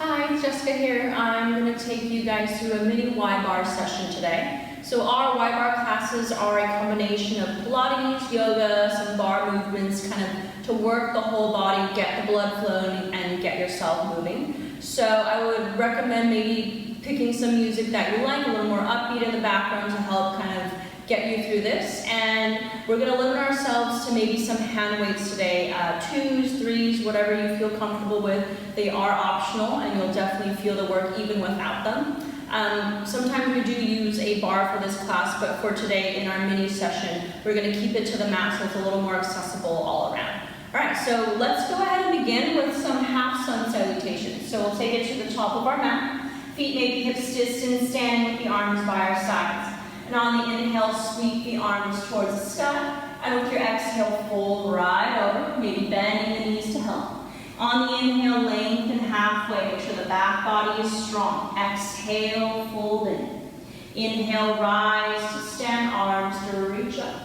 Hi, Jessica here. I'm going to take you guys through a mini Y-Barre session today. So our Y-Barre classes are a combination of Pilates, yoga, some bar movements, kind of to work the whole body, get the blood flowing, and get yourself moving. So I would recommend maybe picking some music that you like, a little more upbeat in the background to help kind of get you through this. And we're going to limit ourselves to maybe some hand weights today, 2s, 3s, whatever you feel comfortable with. They are optional and you'll definitely feel the work even without them. Sometimes we do use a bar for this class, but for today in our mini session, we're going to keep it to the mat so it's a little more accessible all around. Alright, so let's go ahead and begin with some half sun salutations. So we'll take it to the top of our mat, feet maybe hips distance, standing with the arms by our sides. And on the inhale, sweep the arms towards the sky, and with your exhale, fold right over, maybe bending the knees to help. On the inhale, lengthen halfway, make sure the back body is strong. Exhale, fold in. Inhale, rise to stand, arms to reach up.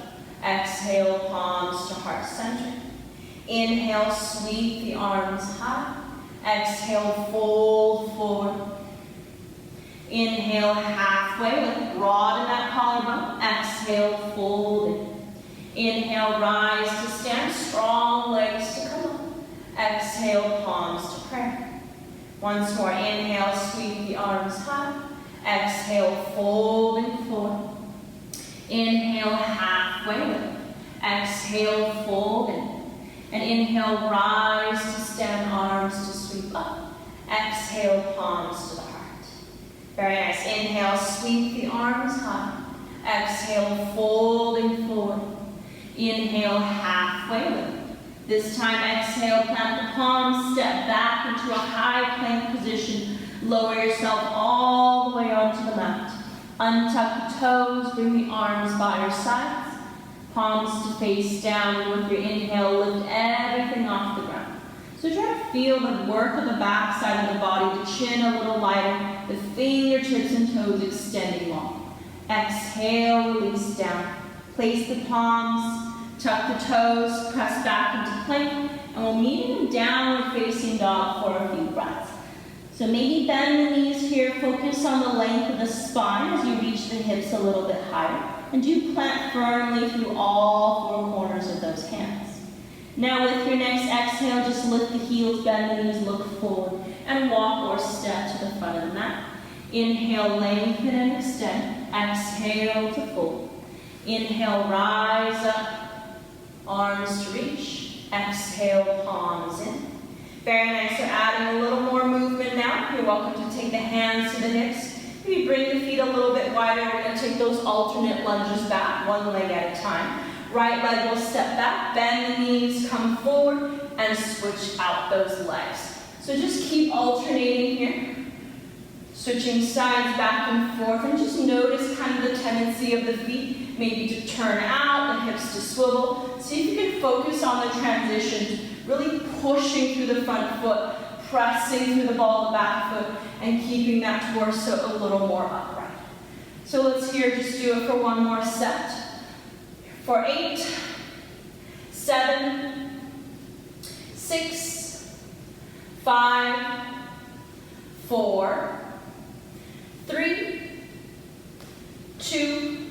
Exhale, palms to heart center. Inhale, sweep the arms high. Exhale, fold forward. Inhale, halfway, broaden that collarbone. Exhale, fold in. Inhale, rise to stand, strong legs to come up. Exhale, palms to prayer. Once more, inhale, sweep the arms high. Exhale, folding forward. Inhale, halfway lift. Exhale, fold in. And inhale, rise to stand, arms to sweep up. Exhale, palms to the heart. Very nice. Inhale, sweep the arms high. Exhale, folding forward. Inhale, halfway lift. This time, exhale, plant the palms, step back into a high plank position. Lower yourself all the way onto the mat. Untuck the toes, bring the arms by your sides. Palms to face down. With your inhale, lift everything off the ground. So try to feel the work of the back side of the body, the chin a little lighter, the fingertips and toes extending long. Exhale, release down. Place the palms, tuck the toes, press back into plank, and we'll meet in downward facing dog for a few breaths. So maybe bend the knees here, focus on the length of the spine as you reach the hips a little bit higher, and do plant firmly through all four corners of those hands. Now with your next exhale, just lift the heels, bend the knees, look forward, and walk or step to the front of the mat. Inhale, lengthen and extend. Exhale to fold. Inhale, rise up, arms to reach. Exhale, palms in. Very nice, so adding a little more movement now. You're welcome to take the hands to the hips. Maybe bring the feet a little bit wider. We're going to take those alternate lunges back, one leg at a time. Right leg will step back, bend the knees, come forward, and switch out those legs. So just keep alternating here. Switching sides back and forth, and just notice kind of the tendency of the feet, maybe to turn out, the hips to swivel. See if you can focus on the transitions, really pushing through the front foot, pressing through the ball of the back foot, and keeping that torso a little more upright. So let's here just do it for one more set. For 8, 7, 6, 5, 4, 3, 2,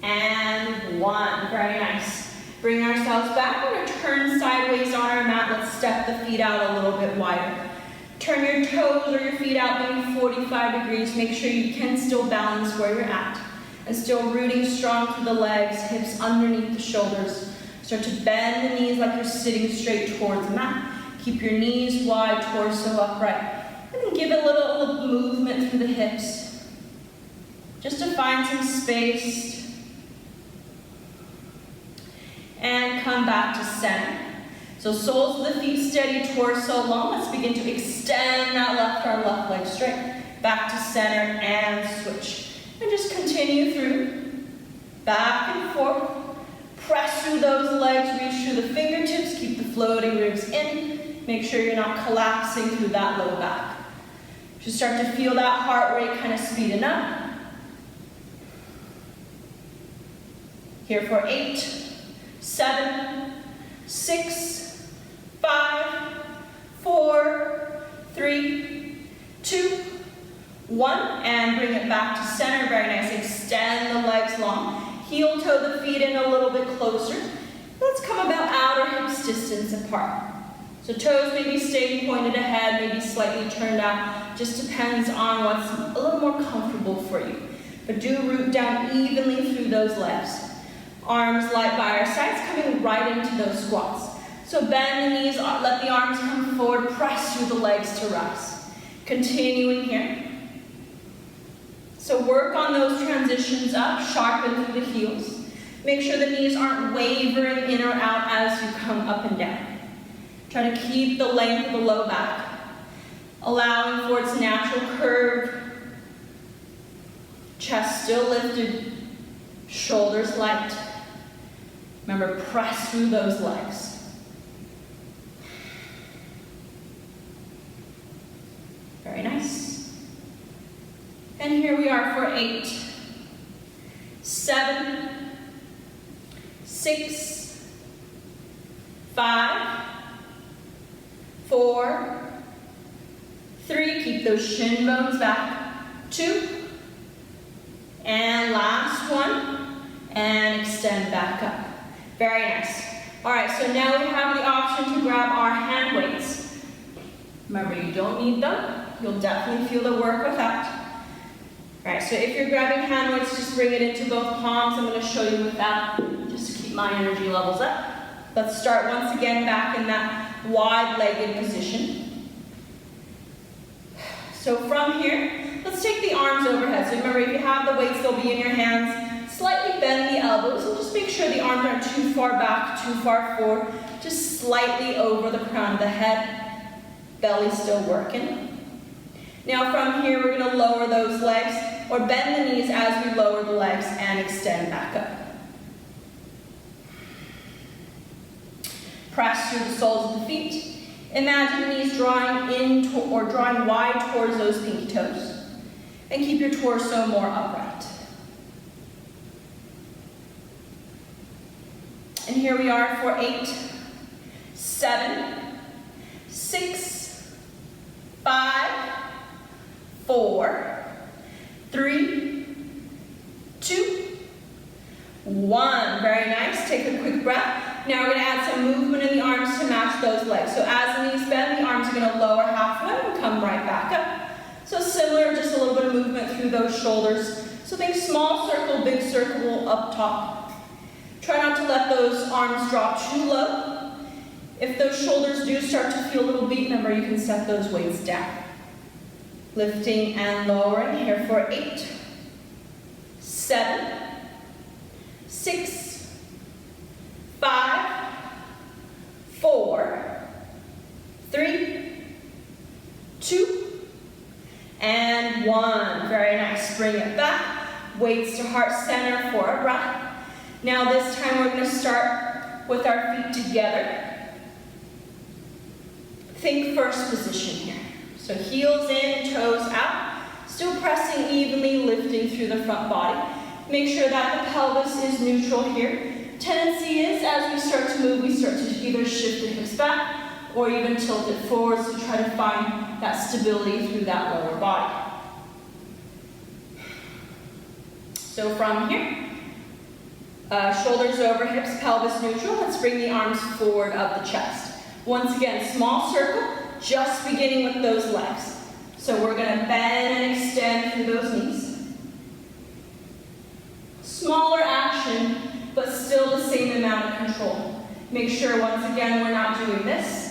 and 1. Very nice. Bring ourselves back. We're going to turn sideways on our mat. Let's step the feet out a little bit wider. Turn your toes or your feet out maybe 45 degrees. Make sure you can still balance where you're at. And still rooting strong through the legs, hips underneath the shoulders. Start to bend the knees like you're sitting straight towards the mat. Keep your knees wide, torso upright. And then give it a little movement through the hips. Just to find some space. And come back to center. So soles of the feet steady, torso long. Let's begin to extend that left arm, left leg straight. Back to center and switch. And just continue through, back and forth. Press through those legs, reach through the fingertips, keep the floating ribs in. Make sure you're not collapsing through that low back. Just start to feel that heart rate kind of speeding up. Here for 8, 7, 6, 5, 4, 3, 2, 1, and bring it back to center. Very nice. Extend the legs long. Heel toe the feet in a little bit closer. Let's come about outer hips distance apart. So toes maybe staying pointed ahead, maybe slightly turned out. Just depends on what's a little more comfortable for you. But do root down evenly through those legs. Arms light by our sides, coming right into those squats. So bend the knees, let the arms come forward, press through the legs to rise. Continuing here. So work on those transitions up, sharpen through the heels. Make sure the knees aren't wavering in or out as you come up and down. Try to keep the length of the low back, allowing for its natural curve. Chest still lifted, shoulders light. Remember, press through those legs. Very nice. And here we are for 8, 7, 6, 5, 4, 3, keep those shin bones back, 2, and last one, and extend back up. Very nice. All right, so now we have the option to grab our hand weights. Remember, you don't need them. You'll definitely feel the work without. All right, so if you're grabbing hand weights, just bring it into both palms. I'm going to show you without, just to keep my energy levels up. Let's start once again back in that wide-legged position. So from here, let's take the arms overhead. So remember, if you have the weights, they'll be in your hands. Slightly bend the elbows and just make sure the arms aren't too far back, too far forward. Just slightly over the crown of the head. Belly still working. Now from here, we're going to lower those legs or bend the knees as we lower the legs and extend back up. Press through the soles of the feet. Imagine the knees drawing in or drawing wide towards those pinky toes. And keep your torso more upright. And here we are for 8, 7, 6, 5, 4, 3, 2, 1. Very nice. Take a quick breath. Now we're going to add some movement in the arms to match those legs. So as the knees bend, the arms are going to lower halfway and come right back up. So similar, just a little bit of movement through those shoulders. So think small circle, big circle up top. Try not to let those arms drop too low. If those shoulders do start to feel a little beat, remember you can set those weights down. Lifting and lowering here for 8, 7, 6, 5, 4, 3, 2, and 1. Very nice. Bring it back. Weights to heart center for a breath. Now this time we're going to start with our feet together. Think first position here. So heels in, toes out. Still pressing evenly, lifting through the front body. Make sure that the pelvis is neutral here. Tendency is as we start to move, we start to either shift the hips back or even tilt it forward to try to find that stability through that lower body. So from here, shoulders over hips, pelvis neutral. Let's bring the arms forward up the chest. Once again, small circle, just beginning with those legs. So we're going to bend and extend through those knees. Smaller action, but still the same amount of control. Make sure, once again, we're not doing this.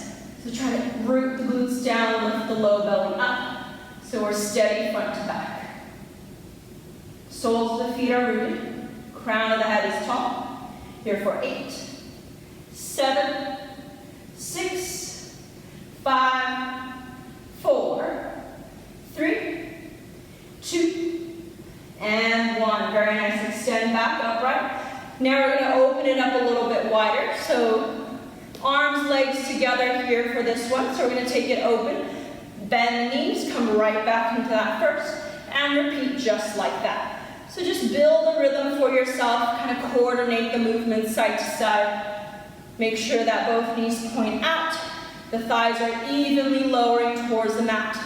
So try to root the glutes down, lift the low belly up. So we're steady front to back. Soles of the feet are rooted. Crown of the head is tall. Here for 8, 7, 6, 5, 4, 3, 2, and 1. Very nice. Extend back upright. Now we're going to open it up a little bit wider. So arms, legs together here for this one. So we're going to take it open. Bend the knees. Come right back into that first. And repeat just like that. So just build a rhythm for yourself, kind of coordinate the movement side to side. Make sure that both knees point out, The thighs are evenly lowering towards the mat.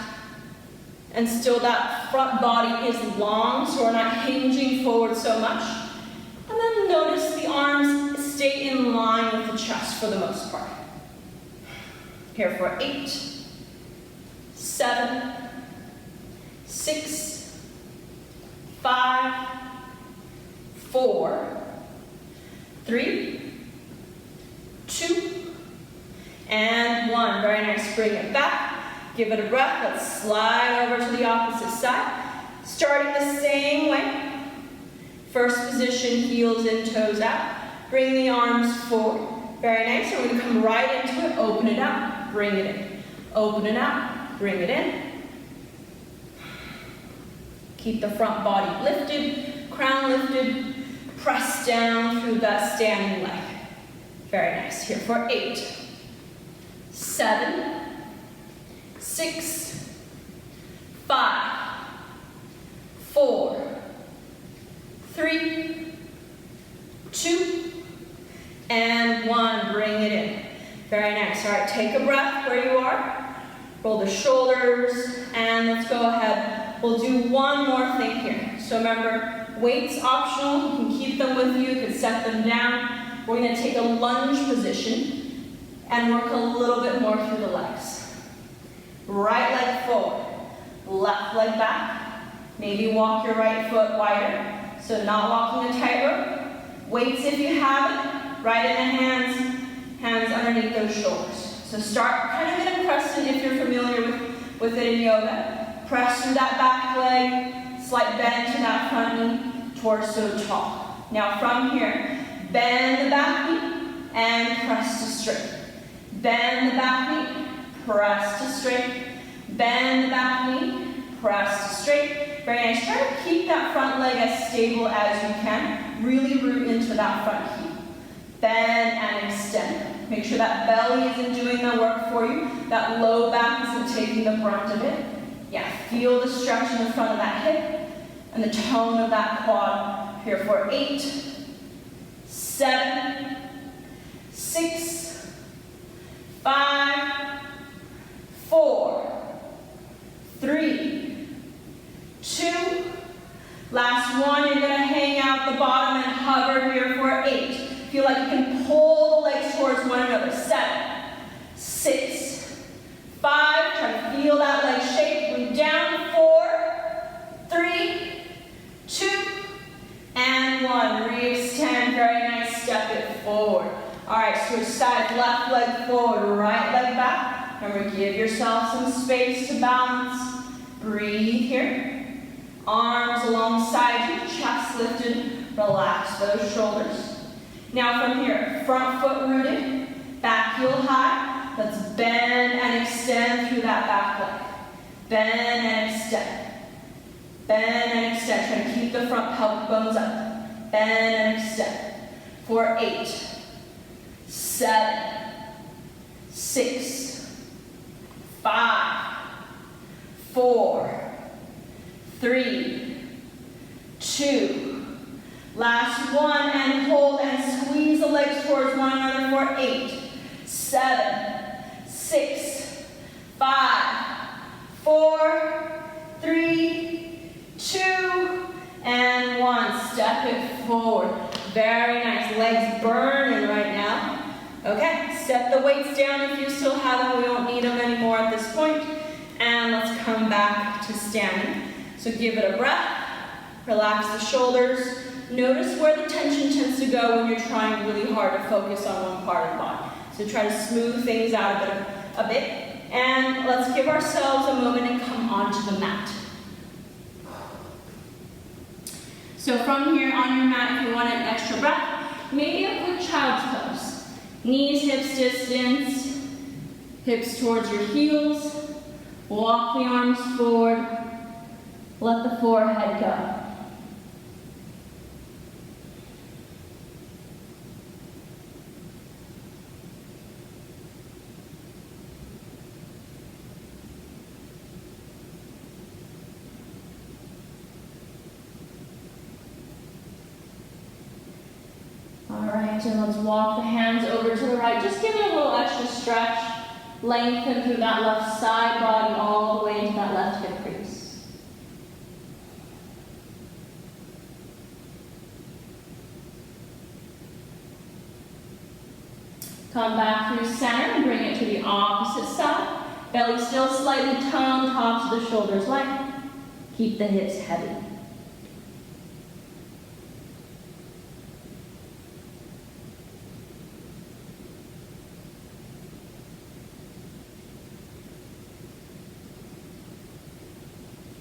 And still that front body is long, so we're not hinging forward so much. And then notice the arms stay in line with the chest for the most part. Here for 8, 7, 6, 5, 4, 3, 2, and 1. Very nice. Bring it back. Give it a breath. Let's slide over to the opposite side. Starting the same way. First position, heels in, toes out. Bring the arms forward. Very nice. We're going to come right into it. Open it out. Bring it in. Open it out. Bring it in. Keep the front body lifted. Crown lifted. Press down through that standing leg. Very nice. Here for 8, 7, 6, 5, 4, 3, 2, and 1. Bring it in. Very nice. All right, take a breath where you are. Roll the shoulders, and let's go ahead. We'll do one more thing here. So remember, weights optional. You can keep them with you. You can set them down. We're going to take a lunge position and work a little bit more through the legs. Right leg forward, left leg back. Maybe walk your right foot wider. So not walking a tightrope. Weights if you have it, right in the hands, hands underneath those shoulders. So start kind of in a crescent if you're familiar with it in yoga. Press through that back leg, slight bend to that front knee, torso tall. Now from here, bend the back knee and press to straight. Bend the back knee, press to straight. Bend the back knee, press to straight. Very nice. Try to keep that front leg as stable as you can. Really root into that front heel. Bend and extend. Make sure that belly isn't doing the work for you. That low back isn't taking the brunt of it. Yeah, feel the stretch in the front of that hip and the tone of that quad. Here for 8, 7, 6, 5, 4, 3, 2. Last one, you're going to hang out the bottom and hover here for 8. Feel like you can pull the legs towards one another. 7, 6, 5. Try to feel that leg shake. Move down. 4, 3, 2, and 1. Re-extend. Very nice. Step it forward. All right, switch sides. Left leg forward, right leg back. Remember, give yourself some space to balance. Breathe here. Arms alongside you, chest lifted. Relax those shoulders. Now from here, front foot rooted, back heel high. Let's bend and extend through that back leg. Bend and extend. Bend and extend. Try to keep the front pelvic bones up. Bend and extend. For 8, 7, 6, 5, 4, 3, 2. Last one, and hold and squeeze the legs towards one another for 8, 7, 6, 5, 4, 3, 2, and 1. Step it forward. Very nice. Legs burning right now. Okay, set the weights down if you still have them. We don't need them anymore at this point. And let's come back to standing. So give it a breath. Relax the shoulders. Notice where the tension tends to go when you're trying really hard to focus on one part of the body. So try to smooth things out a bit. And let's give ourselves a moment and come onto the mat. So from here on your mat, if you want an extra breath, maybe a quick child's pose. Knees, hips distance, hips towards your heels. Walk the arms forward. Let the forehead go. All right, and let's walk the hands over to the right. Just give it a little extra stretch. Lengthen through that left side body all the way into that left hip crease. Come back through center and bring it to the opposite side. Belly still slightly toned, tops of the shoulders light. Keep the hips heavy.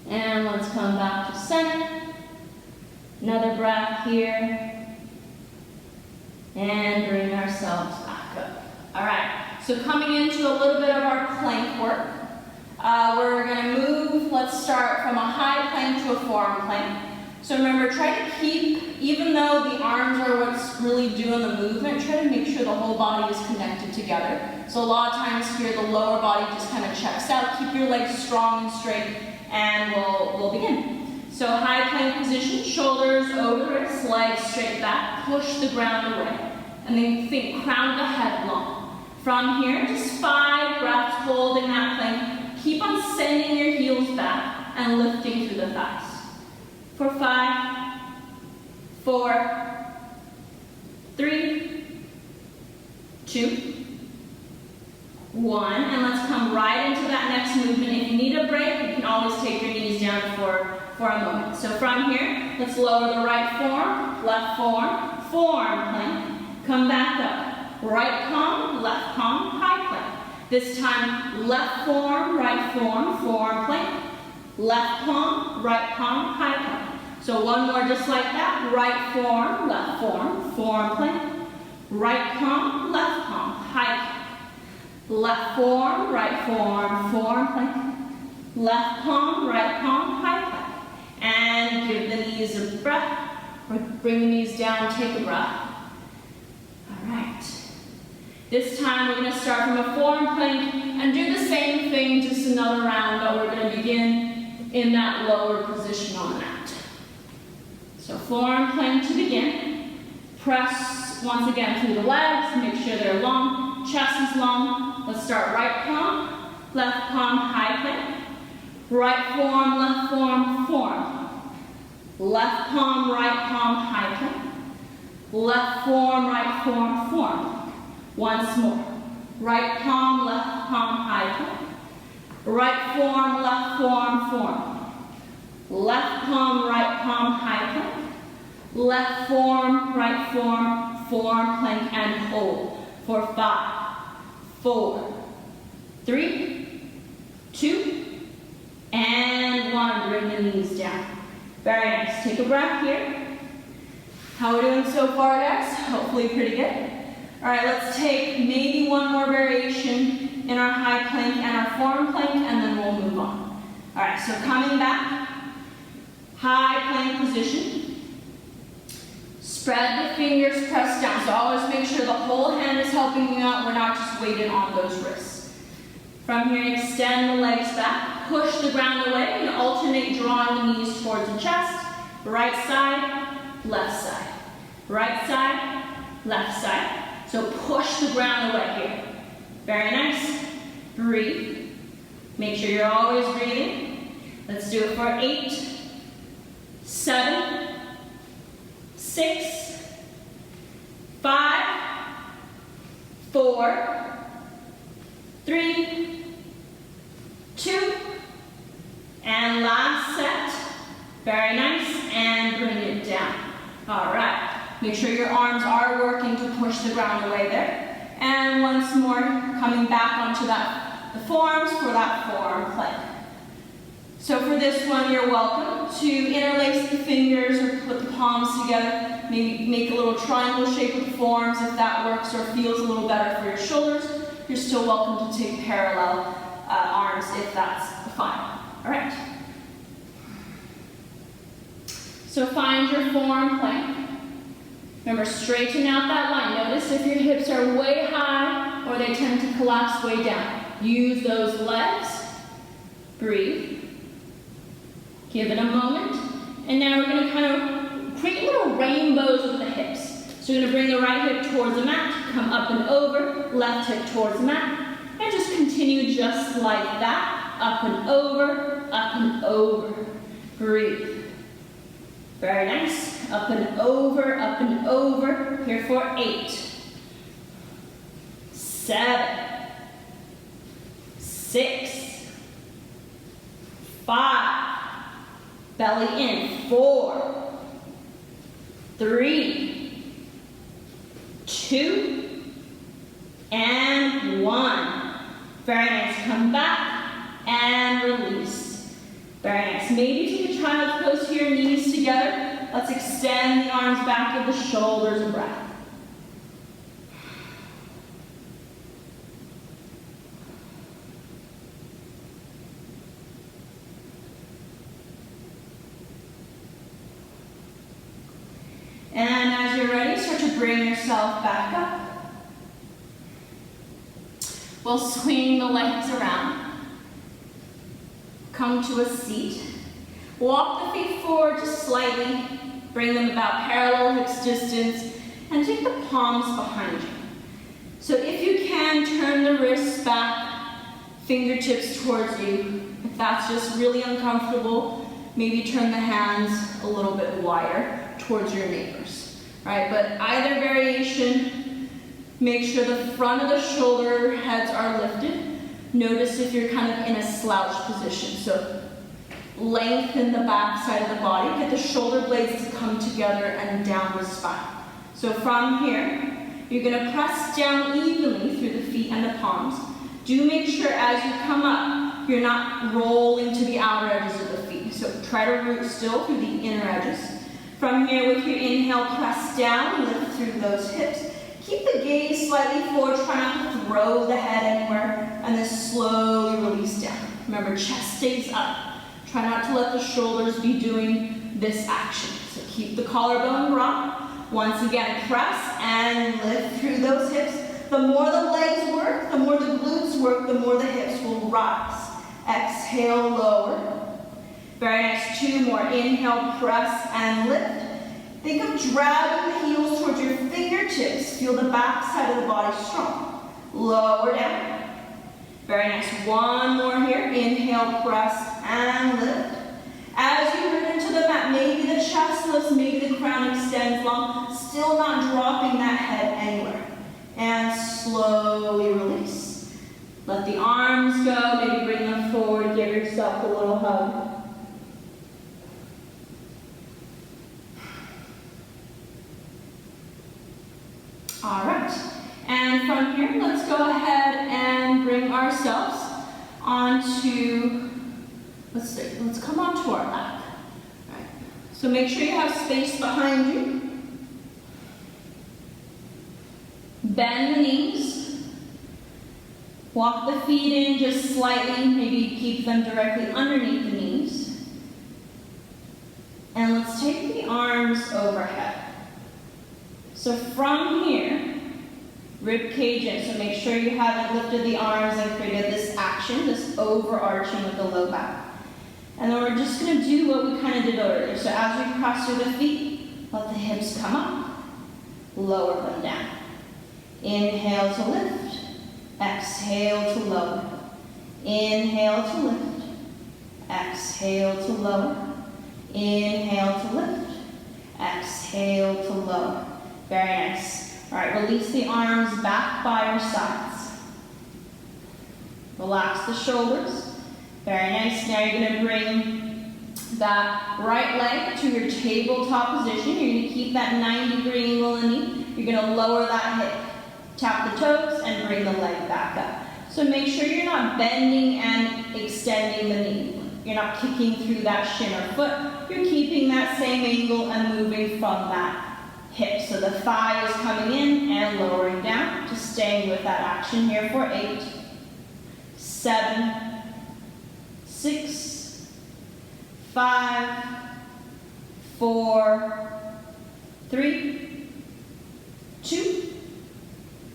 And let's come back to center. Another breath here. And bring ourselves back up. All right, so coming into a little bit of our plank work. We're gonna move, let's start from a high plank to a forearm plank. So remember, try to keep, even though the arms are what's really doing the movement, try to make sure the whole body is connected together. So a lot of times here, the lower body just kind of checks out. Keep your legs strong and straight, and we'll begin. So high plank position, shoulders over the wrists, legs straight back, push the ground away. And then think crown the head long. From here, just 5 breaths holding that plank. Keep on sending your heels back and lifting through the thighs. For 5, 4, 3, 2, 1. And let's come right into that next movement. If you need a break, you can always take your knees down for a moment. So from here, let's lower the right forearm, left forearm, forearm plank. Come back up. Right palm, left palm, high plank. This time, left forearm, right forearm, forearm plank. Left palm, right palm, high plank. So one more just like that. Right forearm, left forearm, forearm plank. Right palm, left palm, high plank. Left forearm, right forearm, forearm plank. Left palm, right palm, high plank. And give the knees a breath. Or bring the knees down, take a breath. All right. This time we're going to start from a forearm plank and do the same thing, just another round, but we're going to begin in that lower position on the mat. So forearm plank to begin. Press once again through the legs, make sure they're long, chest is long. Let's start right palm, left palm, high plank. Right forearm, left forearm, forearm. Left palm, right palm, high plank. Left forearm, right forearm, forearm. Once more. Right palm, left palm, high plank. Right forearm, left forearm, forearm. Left palm, right palm, high plank. Left forearm, right forearm, forearm plank, and hold for 5, 4, 3, 2, and 1. Bring the knees down. Very nice. Take a breath here. How are we doing so far, guys? Hopefully pretty good. All right, let's take maybe one more variation in our high plank and our forearm plank, and then we'll move on. All right, so coming back, high plank position. Spread the fingers, press down. So always make sure the whole hand is helping you out. We're not just weighted on those wrists. From here, extend the legs back. Push the ground away and alternate drawing the knees towards the chest. Right side, left side. Right side, left side. So push the ground away here. Very nice. Breathe. Make sure you're always breathing. Let's do it for 8, 7, 6, 5, 4, 3, 2, and last set. Very nice, and bring it down. All right. Make sure your arms are working to push the ground away there. And once more, coming back onto the forearms for that forearm plank. So for this one, you're welcome to interlace the fingers or put the palms together. Maybe make a little triangle shape with the forearms if that works or feels a little better for your shoulders. You're still welcome to take parallel arms if that's fine. All right. So find your forearm plank. Remember, straighten out that line. Notice if your hips are way high or they tend to collapse way down. Use those legs. Breathe. Give it a moment. And now we're going to kind of create little rainbows with the hips. So you're going to bring the right hip towards the mat, come up and over, left hip towards the mat, and just continue just like that. Up and over, up and over. Breathe. Very nice. Up and over, up and over. Here for 8, 7, 6, 5. Belly in. 4, 3, 2, and 1. Very nice. Come back and release. Very nice. Maybe take a child's pose here, knees together. Let's extend the arms back, give the shoulders a breath. And as you're ready, start to bring yourself back up. We'll swing the legs around. Come to a seat. Walk the feet forward just slightly. Bring them about parallel hips distance. And take the palms behind you. So if you can, turn the wrists back, fingertips towards you. If that's just really uncomfortable, maybe turn the hands a little bit wider towards your neighbors, right? But either variation, make sure the front of the shoulder heads are lifted. Notice if you're kind of in a slouch position. So lengthen the back side of the body, get the shoulder blades to come together and down the spine. So from here, you're gonna press down evenly through the feet and the palms. Do make sure as you come up, you're not rolling to the outer edges of the feet. So try to root still through the inner edges. From here, with your inhale, press down, lift through those hips. Keep the gaze slightly forward, try not to throw the head anywhere, and then slowly release down. Remember, chest stays up. Try not to let the shoulders be doing this action. So keep the collarbone rock. Once again, press and lift through those hips. The more the legs work, the more the glutes work, the more the hips will rise. Exhale, lower. Very nice. 2 more. Inhale, press and lift. Think of dragging the heels towards your fingertips. Feel the back side of the body strong. Lower down. Very nice. 1 more here. Inhale, press and lift. As you move into the mat, maybe the chest lifts, maybe the crown extends long. Still not dropping that head anywhere. And slowly release. Let the arms go. Maybe bring them forward. Give yourself a little hug. All right, and from here, let's go ahead and bring ourselves onto, let's come onto our back. All right. So make sure you have space behind you. Bend the knees. Walk the feet in just slightly, maybe keep them directly underneath the knees. And let's take the arms overhead. So from here, rib cage in. So make sure you haven't lifted the arms and created this action, this overarching of the low back. And then we're just going to do what we kind of did earlier. So as we cross through the feet, let the hips come up, lower them down. Inhale to lift, exhale to lower. Inhale to lift, exhale to lower. Inhale to lift, exhale to lower. Very nice. All right, release the arms back by your sides. Relax the shoulders. Very nice. Now you're going to bring that right leg to your tabletop position. You're going to keep that 90-degree angle in the knee. You're going to lower that hip. Tap the toes and bring the leg back up. So make sure you're not bending and extending the knee. You're not kicking through that shin or foot. You're keeping that same angle and moving from that hip. So the thigh is coming in and lowering down. Just staying with that action here for 8, 7, 6, 5, 4, 3, 2,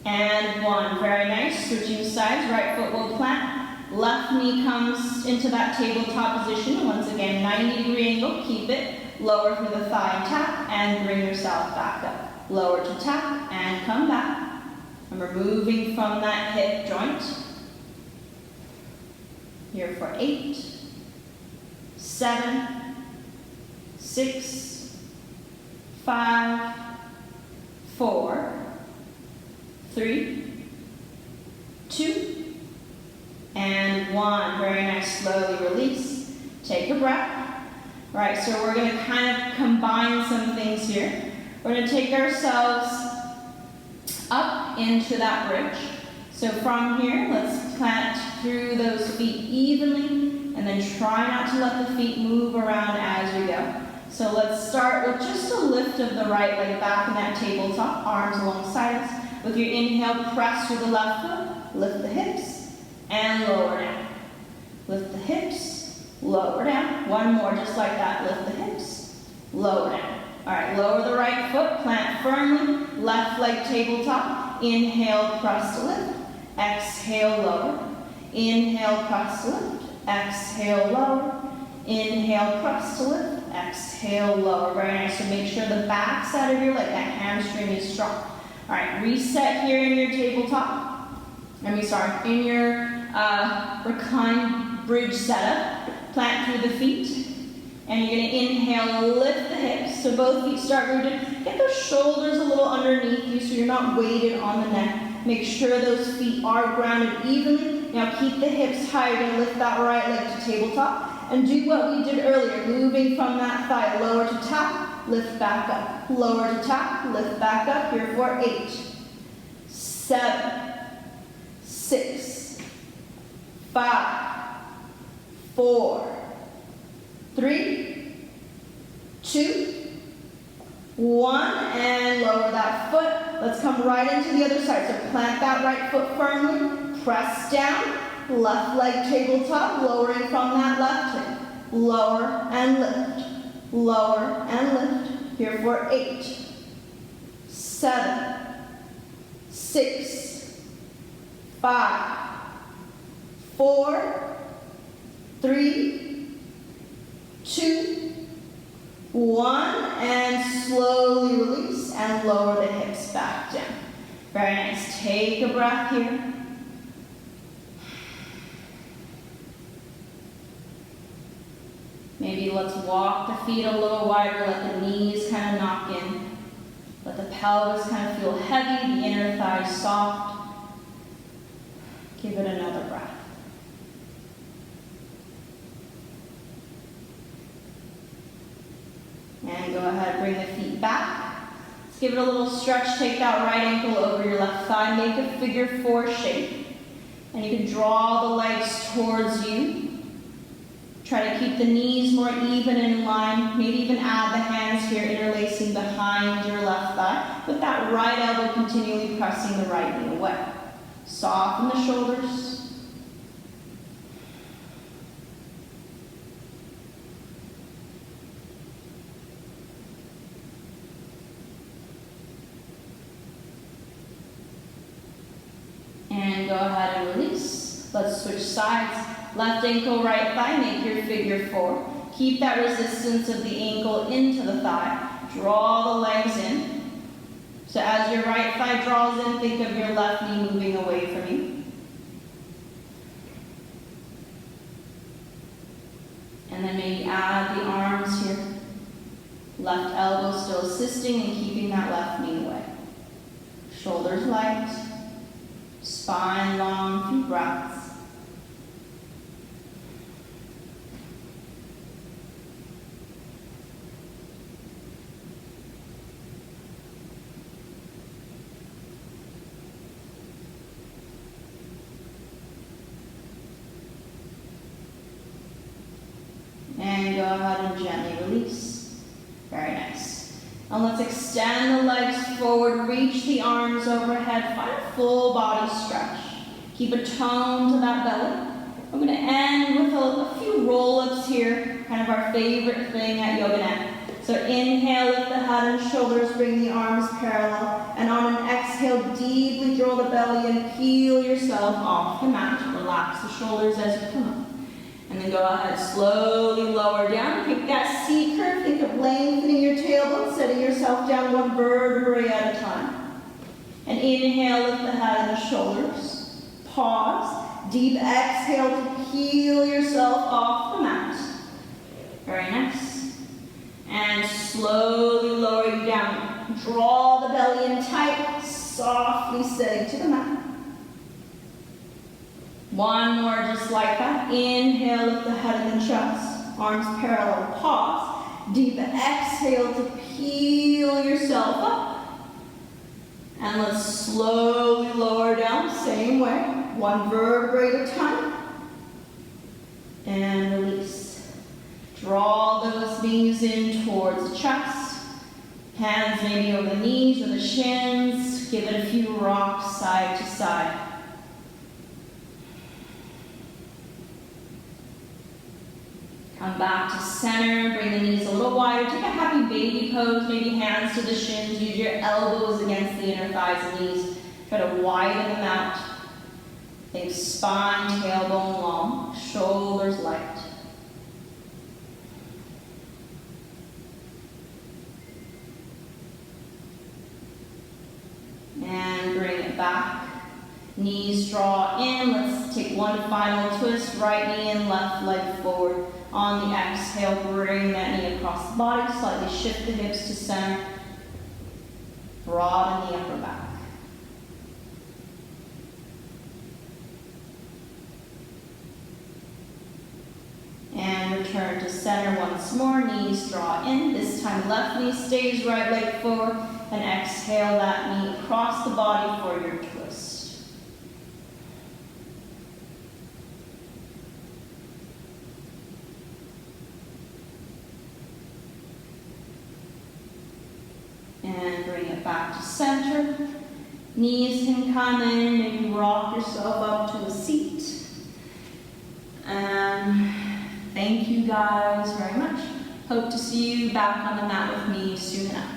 and 1. Very nice. Switching sides. Right foot will plant. Left knee comes into that tabletop position. Once again, 90-degree angle. Keep it. Lower through the thigh and tap, and bring yourself back up. Lower to tap, and come back. And we're moving from that hip joint. Here for 8, 7, 6, 5, 4, 3, 2, and 1. Very nice. Slowly release. Take a breath. All right, so we're going to kind of combine some things here. We're going to take ourselves up into that bridge. So from here, let's plant through those feet evenly, and then try not to let the feet move around as we go. So let's start with just a lift of the right leg back in that tabletop, arms alongside us. With your inhale, press through the left foot, lift the hips, and lower down. Lift the hips, lower down. One more, just like that. Lift the hips, lower down. All right, lower the right foot, plant firmly, left leg tabletop. Inhale, press to lift. Exhale, lower. Inhale, press to lift. Exhale, lower. Inhale, press to lift. Exhale, lower. Very nice. So make sure the back side of your leg, that hamstring is strong. All right, reset here in your tabletop. In your reclined bridge setup. Plant through the feet. And you're going to inhale, lift the hips. So both feet start rooted. Get those shoulders a little underneath you so you're not weighted on the neck. Make sure those feet are grounded evenly. Now keep the hips high. You're going to lift that right leg to tabletop. And do what we did earlier, moving from that thigh. Lower to tap, lift back up. Lower to tap, lift back up. Here for 8, 7, 6, 5, 4, 3, 2, 1, and lower that foot. Let's come right into the other side. So plant that right foot firmly, press down, left leg tabletop, lowering from that left hip. Lower and lift, lower and lift. Here for 8, 7, 6, 5, 4, 3, 2, 1, and slowly release and lower the hips back down. Very nice. Take a breath here. Maybe let's walk the feet a little wider, let the knees kind of knock in. Let the pelvis kind of feel heavy, the inner thighs soft. Give it another breath. And go ahead, bring the feet back. Let's give it a little stretch. Take that right ankle over your left thigh. Make a figure 4 shape. And you can draw the legs towards you. Try to keep the knees more even and in line. Maybe even add the hands here, interlacing behind your left thigh. With that right elbow continually pressing the right knee away. Soften the shoulders. And go ahead and release. Let's switch sides. Left ankle, right thigh, make your figure 4. Keep that resistance of the ankle into the thigh. Draw the legs in. So as your right thigh draws in, think of your left knee moving away from you. And then maybe add the arms here. Left elbow still assisting and keeping that left knee away. Shoulders light. Spine long, few breaths. And go ahead and gently release. Very nice. And let's extend the legs forward, reach the arms overhead, find a full body stretch. Keep a tone to that belly. I'm going to end with a few roll-ups here, kind of our favorite thing at Yoganette. So inhale, lift the head and shoulders, bring the arms parallel, and on an exhale, deeply draw the belly and peel yourself off the mat. Relax the shoulders as you come up. And then go ahead, slowly lower down. Pick that C curve. Think of lengthening your tailbone, setting yourself down one vertebrae at a time. And inhale, lift the head and the shoulders. Pause. Deep exhale to peel yourself off the mat. Very nice. And slowly lower you down. Draw the belly in tight, softly sitting to the mat. One more just like that. Inhale, lift the head and the chest. Arms parallel, pause. Deep exhale to peel yourself up. And let's slowly lower down, same way. One vertebrae at a time. And release. Draw those knees in towards the chest. Hands maybe over the knees or the shins. Give it a few rocks side to side. Come back to center, bring the knees a little wider. Take a happy baby pose, maybe hands to the shins. Use your elbows against the inner thighs and knees. Try to widen them out. Think spine, tailbone long, shoulders light. And bring it back. Knees draw in. Let's take one final twist. Right knee in, left leg forward. On the exhale, bring that knee across the body. Slightly shift the hips to center. Broaden the upper back. And return to center once more. Knees draw in. This time left knee stays, right leg forward. And exhale that knee across the body for your twist. And bring it back to center. Knees can come in, maybe rock yourself up to a seat. And thank you guys very much. Hope to see you back on the mat with me soon enough.